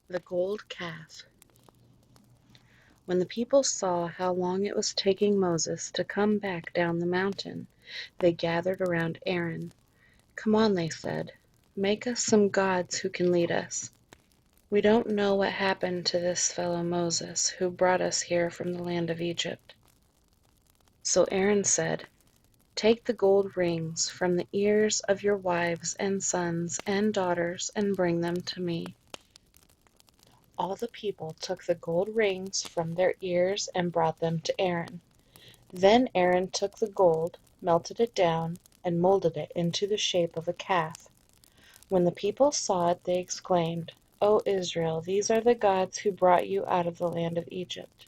The Gold Calf. When the people saw how long it was taking Moses to come back down the mountain, they gathered around Aaron. "Come on," they said, "make us some gods who can lead us. We don't know what happened to this fellow Moses, who brought us here from the land of Egypt." So Aaron said, "Take the gold rings from the ears of your wives and sons and daughters and bring them to me." All the people took the gold rings from their ears and brought them to Aaron. Then Aaron took the gold, melted it down, and molded it into the shape of a calf. When the people saw it, they exclaimed, "O Israel, these are the gods who brought you out of the land of Egypt."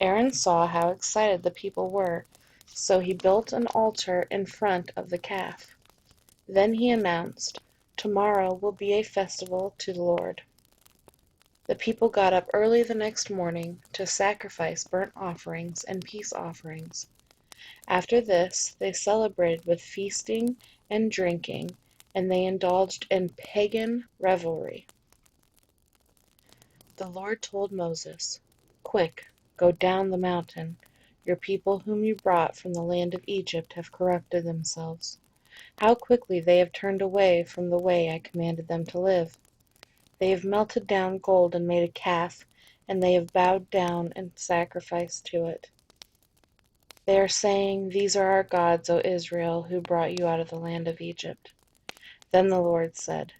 Aaron saw how excited the people were, so he built an altar in front of the calf. Then he announced, "Tomorrow will be a festival to the Lord." The people got up early the next morning to sacrifice burnt offerings and peace offerings. After this, they celebrated with feasting and drinking, and they indulged in pagan revelry. The Lord told Moses, "Quick, go down the mountain. Your people whom you brought from the land of Egypt have corrupted themselves. How quickly they have turned away from the way I commanded them to live. They have melted down gold and made a calf, and they have bowed down and sacrificed to it. They are saying, 'These are our gods, O Israel, who brought you out of the land of Egypt.'" Then the Lord said,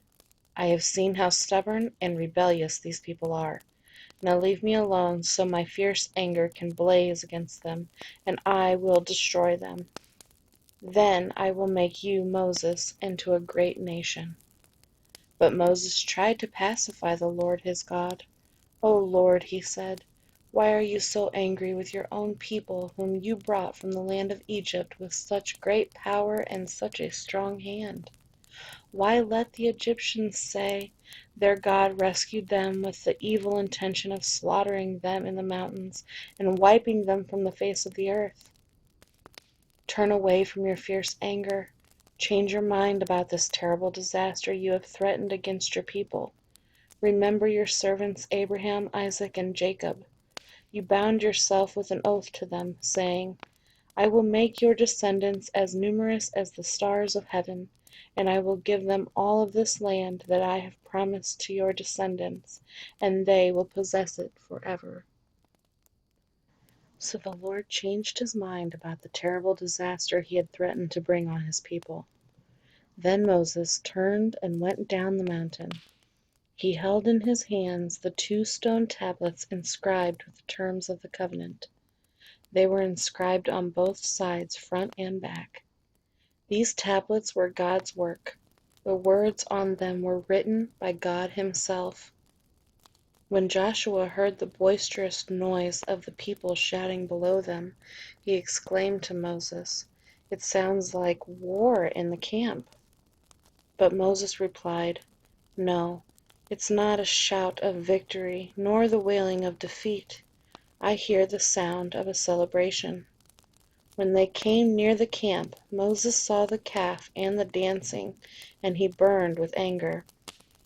"I have seen how stubborn and rebellious these people are. Now leave me alone so my fierce anger can blaze against them, and I will destroy them. Then I will make you, Moses, into a great nation." But Moses tried to pacify the Lord his God. "O Lord," he said, "why are you so angry with your own people whom you brought from the land of Egypt with such great power and such a strong hand? Why let the Egyptians say, 'Their God rescued them with the evil intention of slaughtering them in the mountains and wiping them from the face of the earth'? Turn away from your fierce anger. Change your mind about this terrible disaster you have threatened against your people. Remember your servants Abraham, Isaac, and Jacob. You bound yourself with an oath to them, saying, 'I will make your descendants as numerous as the stars of heaven, and I will give them all of this land that I have promised to your descendants, and they will possess it forever.'" So the Lord changed his mind about the terrible disaster he had threatened to bring on his people. Then Moses turned and went down the mountain. He held in his hands the 2 stone tablets inscribed with the terms of the covenant. They were inscribed on both sides, front and back. These tablets were God's work. The words on them were written by God himself. When Joshua heard the boisterous noise of the people shouting below them, he exclaimed to Moses, "It sounds like war in the camp." But Moses replied, "No, it's not a shout of victory, nor the wailing of defeat. I hear the sound of a celebration." When they came near the camp, Moses saw the calf and the dancing, and he burned with anger.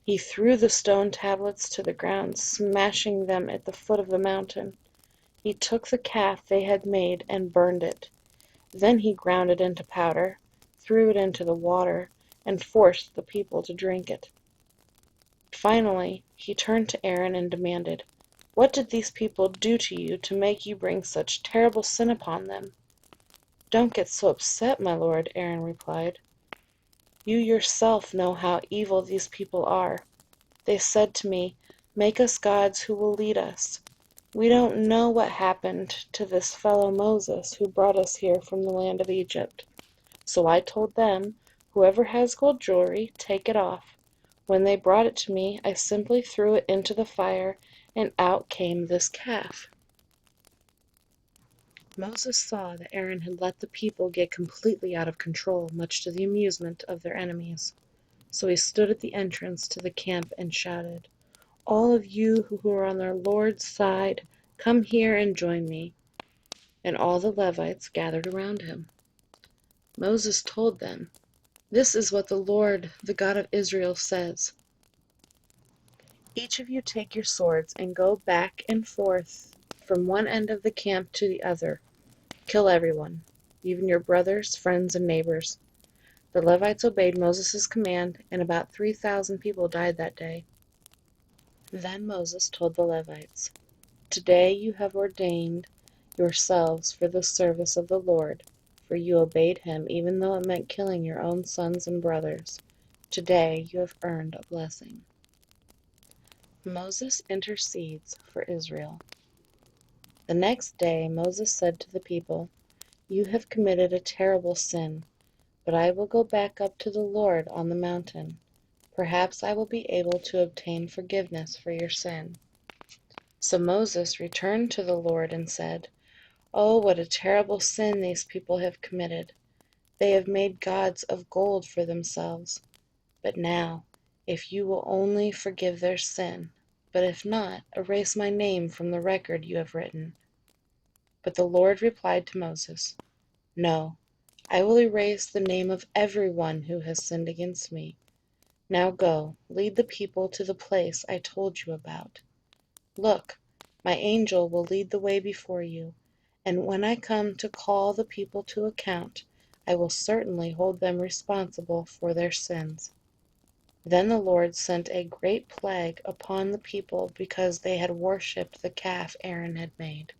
He threw the stone tablets to the ground, smashing them at the foot of the mountain. He took the calf they had made and burned it. Then he ground it into powder, threw it into the water, and forced the people to drink it. Finally, he turned to Aaron and demanded, "What did these people do to you to make you bring such terrible sin upon them?" "Don't get so upset, my lord," Aaron replied. "You yourself know how evil these people are. They said to me, 'Make us gods who will lead us.' We don't know what happened to this fellow Moses who brought us here from the land of Egypt. So I told them, 'Whoever has gold jewelry, take it off.' When they brought it to me, I simply threw it into the fire, and out came this calf." Moses saw that Aaron had let the people get completely out of control, much to the amusement of their enemies. So he stood at the entrance to the camp and shouted, "All of you who are on the Lord's side, come here and join me." And all the Levites gathered around him. Moses told them, "This is what the Lord, the God of Israel, says. Each of you take your swords and go back and forth from one end of the camp to the other. Kill everyone, even your brothers, friends, and neighbors." The Levites obeyed Moses' command, and about 3,000 people died that day. Then Moses told the Levites, "Today you have ordained yourselves for the service of the Lord, for you obeyed him even though it meant killing your own sons and brothers. Today you have earned a blessing." Moses intercedes for Israel. The next day Moses said to the people, "You have committed a terrible sin, but I will go back up to the Lord on the mountain. Perhaps I will be able to obtain forgiveness for your sin." So Moses returned to the Lord and said, "Oh, what a terrible sin these people have committed! They have made gods of gold for themselves. But now, if you will only forgive their sin, but if not, erase my name from the record you have written." But the Lord replied to Moses, "No, I will erase the name of everyone who has sinned against me. Now go, lead the people to the place I told you about. Look, my angel will lead the way before you, and when I come to call the people to account, I will certainly hold them responsible for their sins." Then the Lord sent a great plague upon the people because they had worshipped the calf Aaron had made.